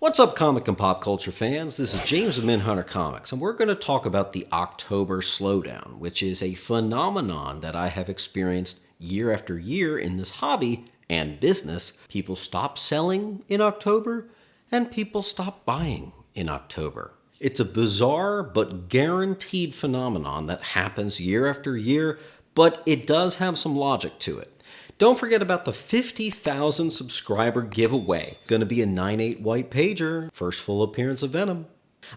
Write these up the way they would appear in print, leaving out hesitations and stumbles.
What's up, comic and pop culture fans? This is James of Minhunter Comics, and we're going to talk about the October slowdown, which is a phenomenon that I have experienced year after year in this hobby and business. People stop selling in October, and people stop buying in October. It's a bizarre but guaranteed phenomenon that happens year after year, but it does have some logic to it. Don't forget about the 50,000 subscriber giveaway. It's going to be a 9/8 white pager, first full appearance of Venom.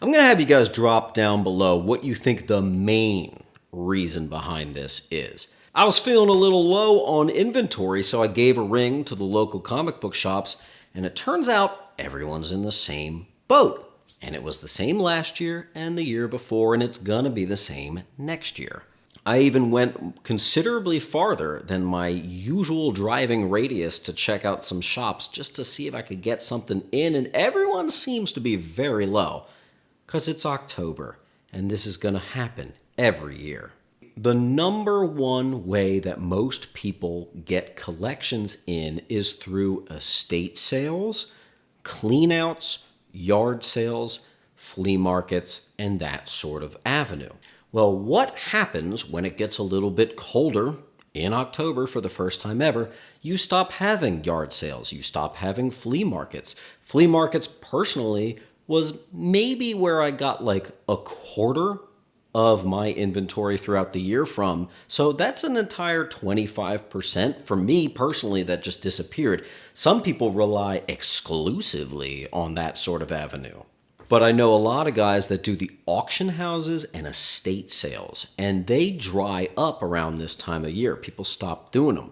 I'm going to have you guys drop down below what you think the main reason behind this is. I was feeling a little low on inventory, so I gave a ring to the local comic book shops, and it turns out everyone's in the same boat. And it was the same last year and the year before, and it's going to be the same next year. I even went considerably farther than my usual driving radius to check out some shops just to see if I could get something in, and everyone seems to be very low because it's October and this is going to happen every year. The number one way that most people get collections in is through estate sales, cleanouts, yard sales, flea markets, and that sort of avenue. Well, what happens when it gets a little bit colder in October for the first time ever? You stop having yard sales. You stop having flea markets. Flea markets, personally, was maybe where I got like a quarter of my inventory throughout the year from. So that's an entire 25% for me personally that just disappeared. Some people rely exclusively on that sort of avenue. But I know a lot of guys that do the auction houses and estate sales, and they dry up around this time of year. People stop doing them.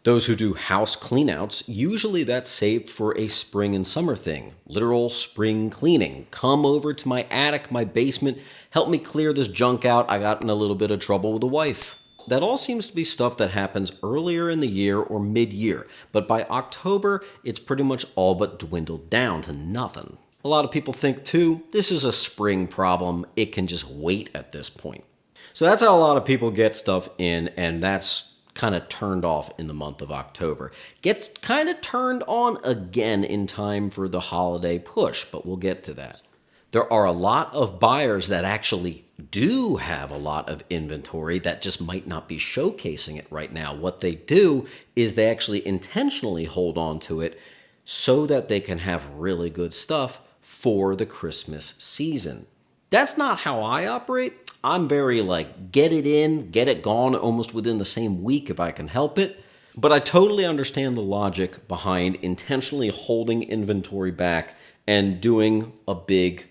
Those who do house cleanouts, usually that's saved for a spring and summer thing. Literal spring cleaning. Come over to my attic, my basement, help me clear this junk out. I got in a little bit of trouble with the wife. That all seems to be stuff that happens earlier in the year or mid-year. But by October, it's pretty much all but dwindled down to nothing. A lot of people think, too, this is a spring problem. It can just wait at this point. So that's how a lot of people get stuff in, and that's kind of turned off in the month of October. Gets kind of turned on again in time for the holiday push, but we'll get to that. There are a lot of buyers that actually do have a lot of inventory that just might not be showcasing it right now. What they do is they actually intentionally hold on to it so that they can have really good stuff for the Christmas season. That's not how I operate. I'm very get it in, get it gone almost within the same week if I can help it. But I totally understand the logic behind intentionally holding inventory back and doing a big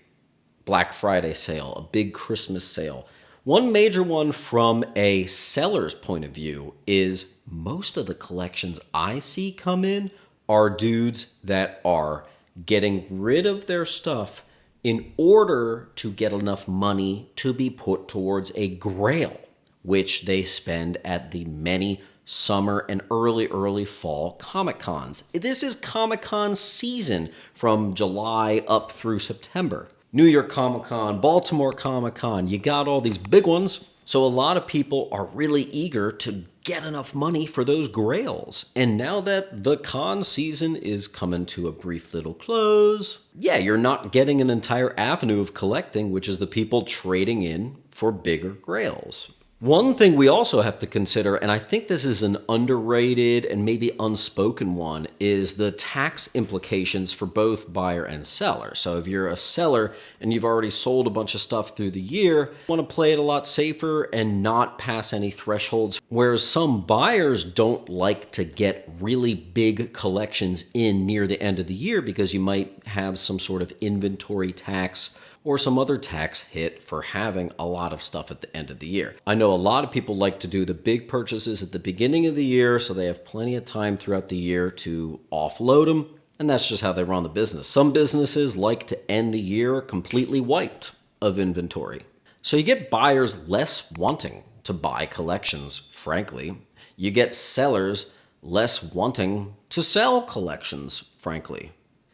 Black Friday sale, a big Christmas sale. One major one from a seller's point of view is most of the collections I see come in are dudes that are getting rid of their stuff in order to get enough money to be put towards a grail, which they spend at the many summer and early fall Comic Cons. This is Comic Con season from July up through September. New York Comic Con, Baltimore Comic Con, you got all these big ones. So a lot of people are really eager to get enough money for those grails. And now that the con season is coming to a brief little close, yeah, you're not getting an entire avenue of collecting, which is the people trading in for bigger grails. One thing we also have to consider, and I think this is an underrated and maybe unspoken one, is the tax implications for both buyer and seller. So if you're a seller and you've already sold a bunch of stuff through the year, you want to play it a lot safer and not pass any thresholds. Whereas some buyers don't like to get really big collections in near the end of the year because you might have some sort of inventory tax or some other tax hit for having a lot of stuff at the end of the year. I know a lot of people like to do the big purchases at the beginning of the year so they have plenty of time throughout the year to offload them, and that's just how they run the business. Some businesses like to end the year completely wiped of inventory. So you get buyers less wanting to buy collections, frankly. You get sellers less wanting to sell collections, frankly.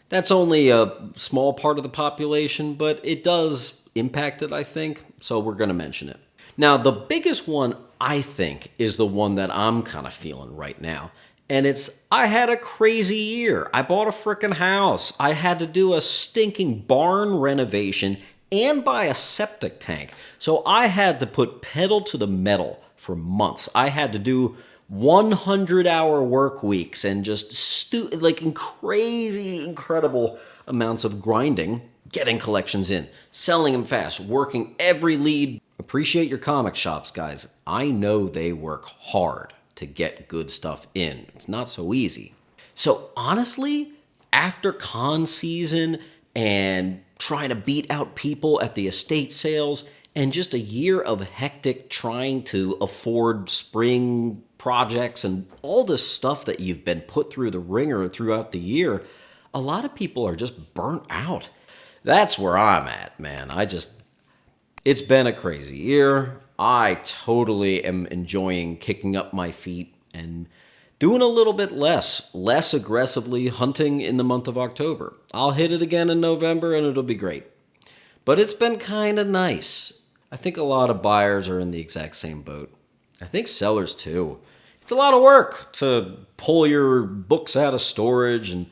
That's only a small part of the population, but it does impact it, I think, so we're going to mention it. Now, the biggest one, I think, is the one that I'm kind of feeling right now, And I had a crazy year. I bought a frickin' house. I had to do a stinking barn renovation and buy a septic tank. So I had to put pedal to the metal for months. I had to do 100-hour work weeks and just crazy, incredible amounts of grinding, getting collections in, selling them fast, working every lead. Appreciate your comic shops, guys. I know they work hard to get good stuff in. It's not so easy. So honestly, after con season and trying to beat out people at the estate sales and just a year of hectic trying to afford spring projects and all this stuff that you've been put through the ringer throughout the year, a lot of people are just burnt out. That's where I'm at, man. It's been a crazy year. I totally am enjoying kicking up my feet and doing a little bit less aggressively hunting in the month of October. I'll hit it again in November and it'll be great. But it's been kind of nice. I think a lot of buyers are in the exact same boat. I think sellers too. It's a lot of work to pull your books out of storage and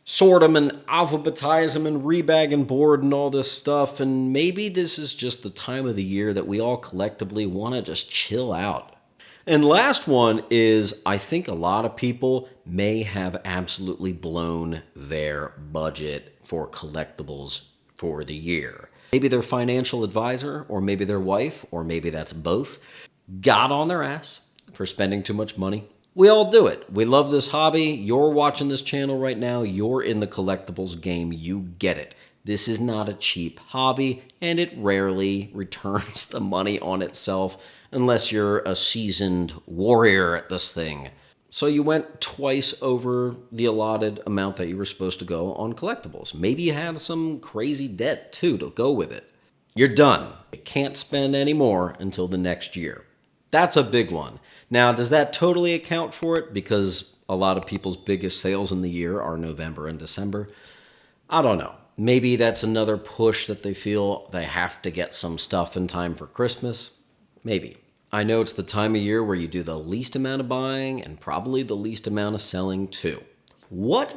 sort them and alphabetize them and rebag and board and all this stuff. And maybe this is just the time of the year that we all collectively want to just chill out. And last one is, I think a lot of people may have absolutely blown their budget for collectibles for the year. Maybe their financial advisor, or maybe their wife, or maybe that's both, got on their ass for spending too much money. We all do it. We love this hobby. You're watching this channel right now. You're in the collectibles game. You get it. This is not a cheap hobby, and it rarely returns the money on itself unless you're a seasoned warrior at this thing. So you went twice over the allotted amount that you were supposed to go on collectibles. Maybe you have some crazy debt too to go with it. You're done. You can't spend any more until the next year. That's a big one. Now, does that totally account for it? Because a lot of people's biggest sales in the year are November and December. I don't know. Maybe that's another push that they feel they have to get some stuff in time for Christmas. Maybe. I know it's the time of year where you do the least amount of buying and probably the least amount of selling too. What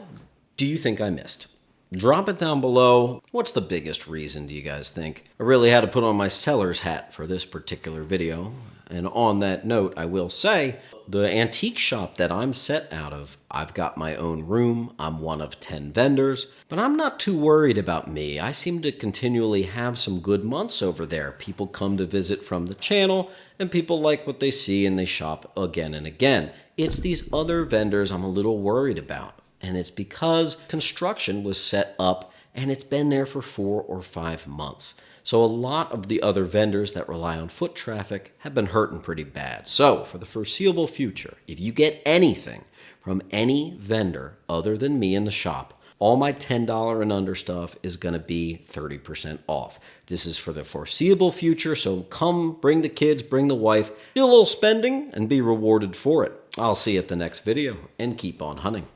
do you think I missed? Drop it down below. What's the biggest reason, do you guys think? I really had to put on my seller's hat for this particular video. And on that note, I will say, the antique shop that I'm set out of, I've got my own room, I'm one of 10 vendors, but I'm not too worried about me. I seem to continually have some good months over there. People come to visit from the channel, and people like what they see and they shop again and again. It's these other vendors I'm a little worried about, and it's because construction was set up and it's been there for 4 or 5 months. So a lot of the other vendors that rely on foot traffic have been hurting pretty bad. So for the foreseeable future, if you get anything from any vendor other than me in the shop, all my $10 and under stuff is going to be 30% off. This is for the foreseeable future, so come, bring the kids, bring the wife, do a little spending, and be rewarded for it. I'll see you at the next video, and keep on hunting.